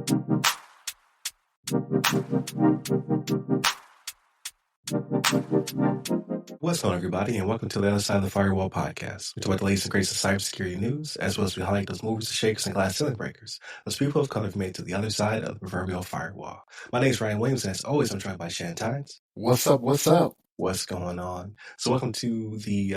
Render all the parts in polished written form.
What's going on, everybody, and welcome to the Other Side of the Firewall podcast. We talk about the latest and greatest of cybersecurity news, as well as we highlight those movers, shakers, and glass ceiling breakers. Those people of color have made it to the other side of the proverbial firewall. My name is Ryan Williams, and as always, I'm joined by Shannon Tynes. What's up? What's going on? So welcome to the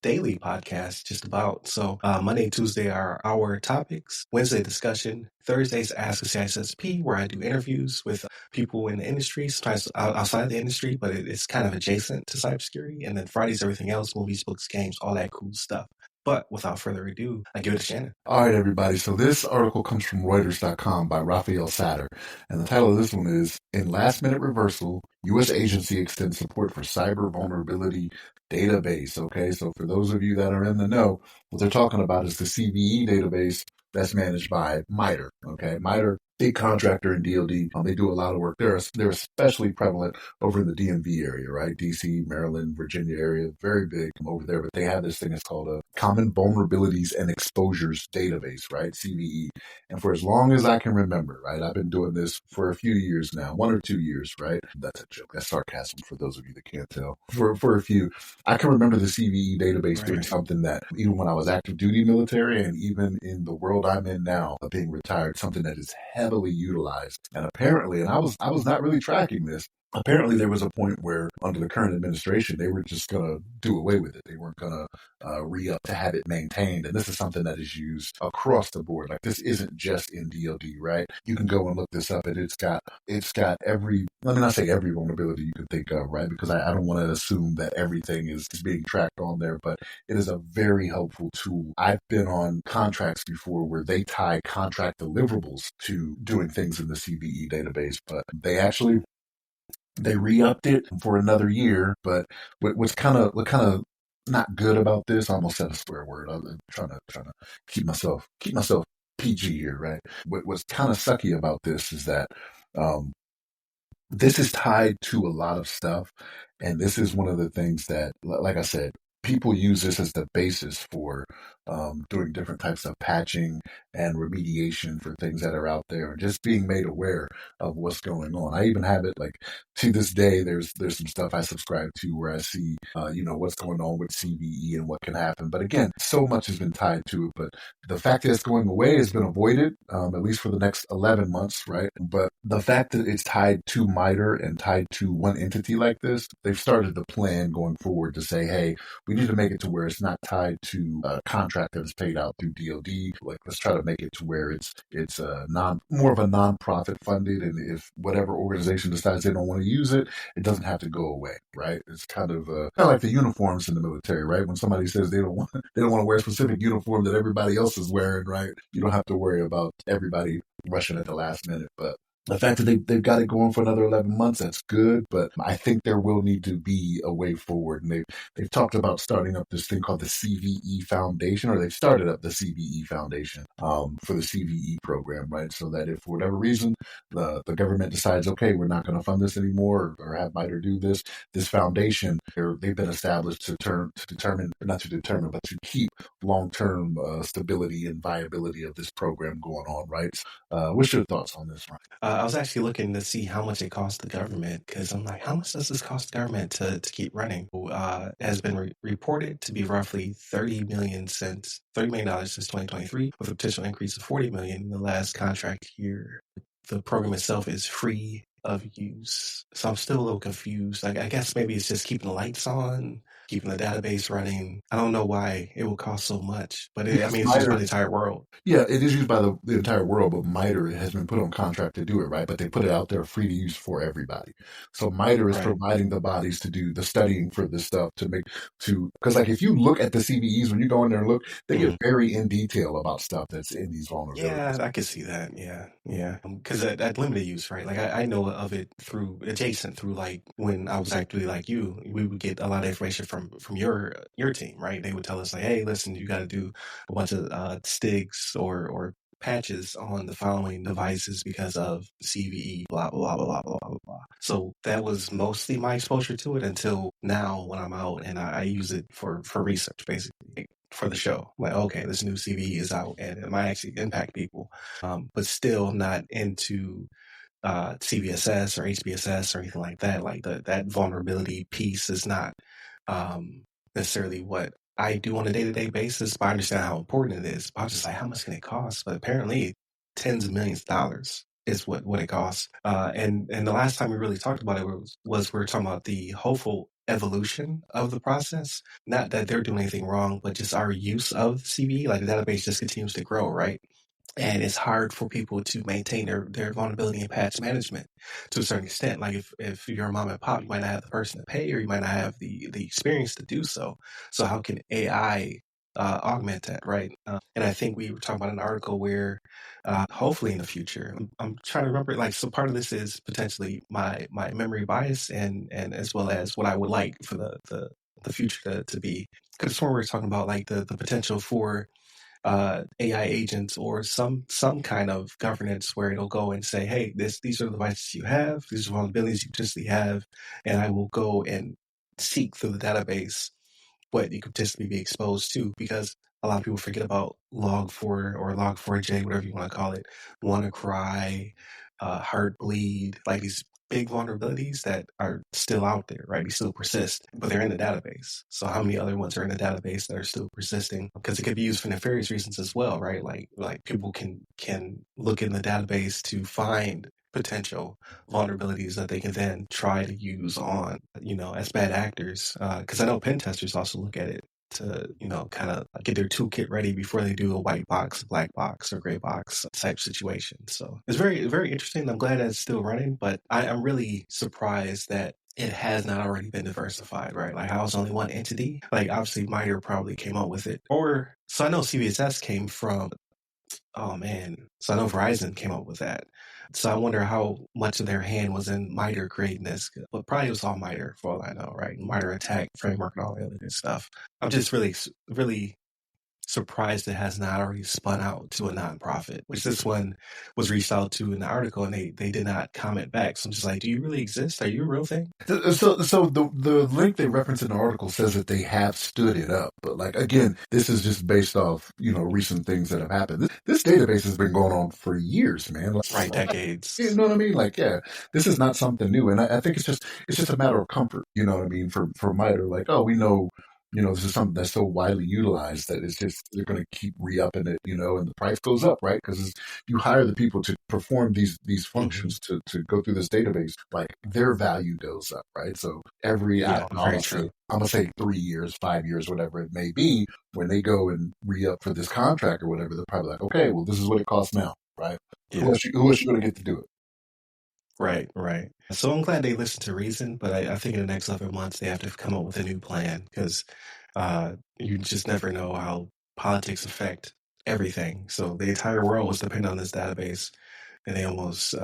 daily podcast, just about. So Monday and Tuesday are our topics. Wednesday, discussion. Thursday's Ask a CISSP, where I do interviews with people in the industry, sometimes outside the industry, but it's kind of adjacent to cybersecurity. And then Friday's everything else, movies, books, games, all that cool stuff. But without further ado, I give it to Shannon. All right, everybody. So this article comes from Reuters.com by Raphael Satter. And the title of this one is, In Last Minute Reversal, U.S. Agency Extends Support for Cyber Vulnerability Database. Okay, so for those of you that are in the know, what they're talking about is the CVE database that's managed by MITRE. Okay, MITRE, big contractor in DoD. They do a lot of work. They're especially prevalent over in the DMV area, right? DC, Maryland, Virginia area, very big over there. But they have this thing that's called a Common Vulnerabilities and Exposures Database, right? CVE. And for as long as I can remember, right? I've been doing this for a few years now, 1 or 2 years, right? That's a joke. That's sarcasm for those of you that can't tell. For a few, I can remember the CVE database doing something that even when I was active duty military and even in the world I'm in now, being retired, something that is heavily utilized. And apparently, and I was not really tracking this, apparently there was a point where under the current administration, they were just going to do away with it. They weren't going to re-up to have it maintained. And this is something that is used across the board. Like, this isn't just in DoD, right? You can go and look this up, and it's got every, let me not say every vulnerability you can think of, right? Because I don't want to assume that everything is being tracked on there, but it is a very helpful tool. I've been on contracts before where they tie contract deliverables to doing things in the CVE database, but they re-upped it for another year. But what's kind of not good about this, I almost said a swear word. I'm trying to keep myself PG here, right? What's kind of sucky about this is that this is tied to a lot of stuff, and this is one of the things that, like I said, people use this as the basis for doing different types of patching and remediation for things that are out there, and just being made aware of what's going on. I even have it, like, to this day, there's some stuff I subscribe to where I see, what's going on with CVE and what can happen. But again, so much has been tied to it. But the fact that it's going away has been avoided, at least for the next 11 months, right? But the fact that it's tied to MITRE and tied to one entity like this, they've started the plan going forward to say, hey, we need to make it to where it's not tied to a contract that is paid out through DoD. Like, let's try to make it to where it's more of a non-profit funded, and if whatever organization decides they don't want to use it, it doesn't have to go away, right? It's kind of like the uniforms in the military, right? When somebody says they don't want to wear a specific uniform that everybody else is wearing, right? You don't have to worry about everybody rushing at the last minute. But the fact that they've got it going for another 11 months, that's good, but I think there will need to be a way forward. And they've talked about starting up this thing called the CVE Foundation, or they've started up the CVE Foundation for the CVE program, right? So that if for whatever reason the government decides, okay, we're not going to fund this anymore, or have MITRE do this foundation, they've been established to keep long-term stability and viability of this program going on, right? What's your thoughts on this, Ryan? I was actually looking to see how much it costs the government, because I'm like, how much does this cost the government to keep running? It has been reported to be roughly $30 million since 2023, with a potential increase of $40 million in the last contract year. The program itself is free of use, so I'm still a little confused. Like, I guess maybe it's just keeping the lights on, keeping the database running. I don't know why it will cost so much, but it's used by the entire world. Yeah, it is used by the entire world, but MITRE has been put on contract to do it, right? But they put it out there free to use for everybody. So MITRE is providing the bodies to do the studying for this stuff because like if you look at the CVEs, when you go in there and look, they get very in detail about stuff that's in these vulnerabilities. Yeah, I could see that. Yeah. Because at limited use, right? Like I know of it through like when I was actually like you, we would get a lot of information from your team, right? They would tell us like, hey, listen, you got to do a bunch of stigs or patches on the following devices because of CVE, blah, blah, blah, blah, blah, blah, blah. So that was mostly my exposure to it until now when I'm out and I use it for research, basically. for the show. Like, okay, this new CVE is out and it might actually impact people, but still not into CVSS or HBSS or anything like that. Like that vulnerability piece is not necessarily what I do on a day-to-day basis, but I understand how important it is. But I was just like, how much can it cost? But apparently tens of millions of dollars is what it costs. And the last time we really talked about it was we were talking about the hopeful evolution of the process. Not that they're doing anything wrong, but just our use of CVE, like the database just continues to grow, right? And it's hard for people to maintain their vulnerability and patch management to a certain extent. Like if you're a mom and pop, you might not have the person to pay, or you might not have the experience to do so. So how can AI augment that, right? And I think we were talking about an article where hopefully in the future, I'm trying to remember, like, so part of this is potentially my memory bias and as well as what I would like for the future to be. Because when we were talking about like the potential for AI agents or some kind of governance where it'll go and say, hey, these are the devices you have, these are vulnerabilities you potentially have, and I will go and seek through the database what you could potentially be exposed to, because a lot of people forget about log4 or log4j, whatever you want to call it, WannaCry, Heartbleed, like these big vulnerabilities that are still out there, right? They still persist, but they're in the database. So how many other ones are in the database that are still persisting? Because it could be used for nefarious reasons as well, right? Like people can look in the database to find potential vulnerabilities that they can then try to use on, as bad actors. Because I know pen testers also look at it to, kind of get their toolkit ready before they do a white box, black box, or gray box type situation. So it's very, very interesting. I'm glad that it's still running, but I'm really surprised that it has not already been diversified, right? Like, how is only one entity? Like, obviously, MITRE probably came up with it. Or, so I know CVSS came from, oh man, so I know Verizon came up with that. So I wonder how much of their hand was in MITRE creating this. But probably it was all MITRE for all I know, right? MITRE attack framework and all the other good stuff. I'm just really, really surprised it has not already spun out to a nonprofit, which this one was reached out to in the article and they did not comment back. So I'm just like, do you really exist? Are you a real thing? So the link they reference in the article says that they have stood it up, but like again, this is just based off recent things that have happened. This database has been going on for years, man. Right, You decades. know what I mean? Like, yeah, this is not something new, and I think it's just a matter of comfort. You know what I mean? For MITRE, like, oh, we know, this is something that's so widely utilized that it's just they're going to keep re-upping it, and the price goes up, right? Because you hire the people to perform these Hmm. functions to go through this database, like their value goes up, right? So every I Yeah, don't know, very true. I'm gonna say 3 years, 5 years, whatever it may be, when they go and re-up for this contract or whatever, they're probably like, okay, well, this is what it costs now, right? Yeah. Who else you going to get to do it? Right, right. So I'm glad they listened to reason, but I think in the next 11 months they have to come up with a new plan because you just never know how politics affect everything. So the entire world was dependent on this database, and they almost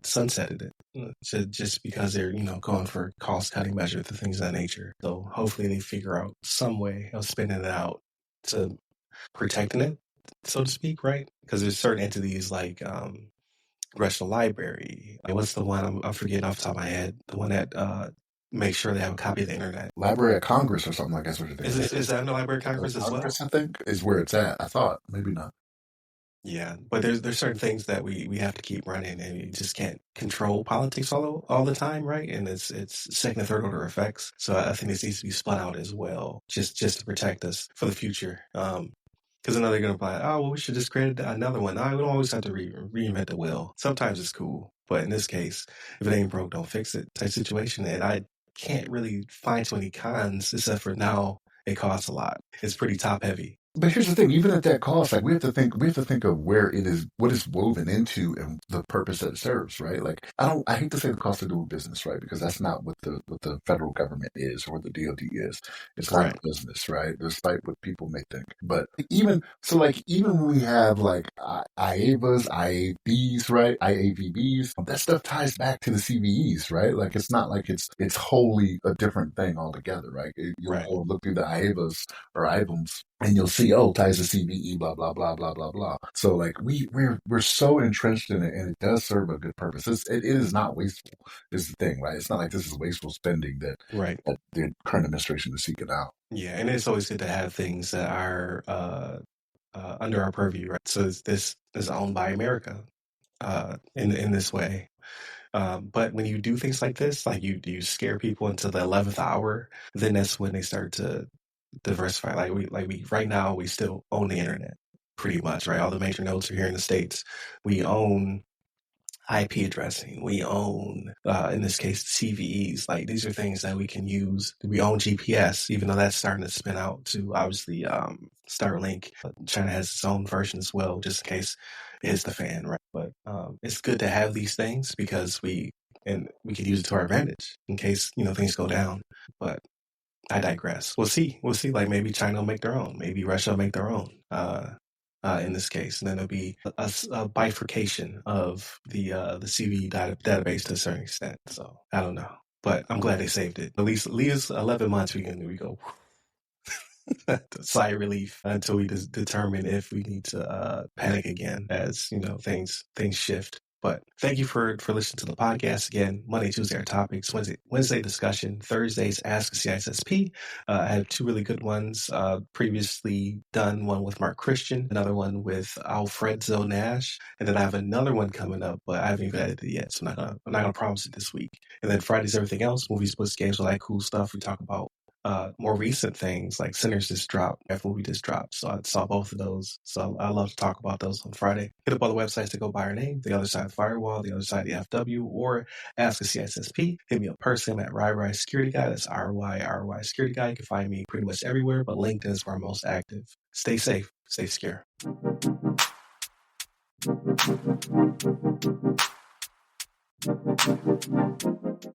sunsetted it just because they're going for cost cutting measures and things of that nature. So hopefully they figure out some way of spinning it out to protecting it, so to speak, right? Because there's certain entities like Congressional Library. Like, what's the one I'm forgetting off the top of my head? The one that makes sure they have a copy of the internet. Library of Congress or something like that's what it Is is. is that in the Library of Congress as well? Congress, I think, is where it's at. I thought maybe not. Yeah, but there's certain things that we have to keep running, and you just can't control politics all the time, right? And it's second and third order effects. So I think this needs to be spun out as well, just to protect us for the future. Because then they're going to be like, oh, well, we should just create another one. No, we don't always have to reinvent the wheel. Sometimes it's cool, but in this case, if it ain't broke, don't fix it type situation. And I can't really find too many cons, except for now it costs a lot. It's pretty top heavy. But here's the thing: even at that cost, like we have to think of where it is, what it's woven into, and the purpose that it serves, right? Like I hate to say the cost of doing business, right? Because that's not what the federal government is or the DoD is. It's not a Right. business, right? Despite what people may think. But even so, like even when we have like IAVAs, IAVs, right? IAVBs, that stuff ties back to the CVEs, right? Like it's not like it's wholly a different thing altogether, right? You'll Right. go look through the IAVAs or items, and you'll see, oh, ties to CVE, blah blah blah blah blah blah. So like we're so entrenched in it, and it does serve a good purpose. It is not wasteful. Is the thing, right? It's not like this is wasteful spending that Right. that the current administration is seeking out. Yeah, and it's always good to have things that are under our purview, right? So this is owned by America in this way. But when you do things like this, like you scare people into the 11th hour, then that's when they start to diversify. Like we right now we still own the internet pretty much, right? All the major nodes are here in the States. We own IP addressing. We own, in this case, CVEs. Like these are things that we can use. We own GPS, even though that's starting to spin out to obviously Starlink. China has its own version as well, just in case it hits the fan, right? But it's good to have these things because we can use it to our advantage in case things go down. But I digress. We'll see. We'll see. Like maybe China will make their own. Maybe Russia will make their own. In this case, and then there'll be a bifurcation of the CVE database to a certain extent. So I don't know, but I'm glad they saved it. At least 11 months we go sigh of relief until we determine if we need to panic again as things shift. But thank you for listening to the podcast again. Monday, Tuesday are topics. Wednesday discussion. Thursdays ask a CISSP. I had two really good ones previously done. One with Mark Christian, another one with Alfredo Nash, and then I have another one coming up, but I haven't even edited it yet, so I'm not gonna promise it this week. And then Fridays, everything else, movies, books, games, all that cool stuff. We talk about more recent things like Sinners just dropped, F movie just dropped. So I saw both of those. So I love to talk about those on Friday. Hit up all the websites to go by our name, The Other Side of the Firewall, The Other Side of the FW, or Ask a CSSP. Hit me up personally. I'm at RyRy Security Guy. That's RY Security Guy. You can find me pretty much everywhere, but LinkedIn is where I'm most active. Stay safe, stay secure.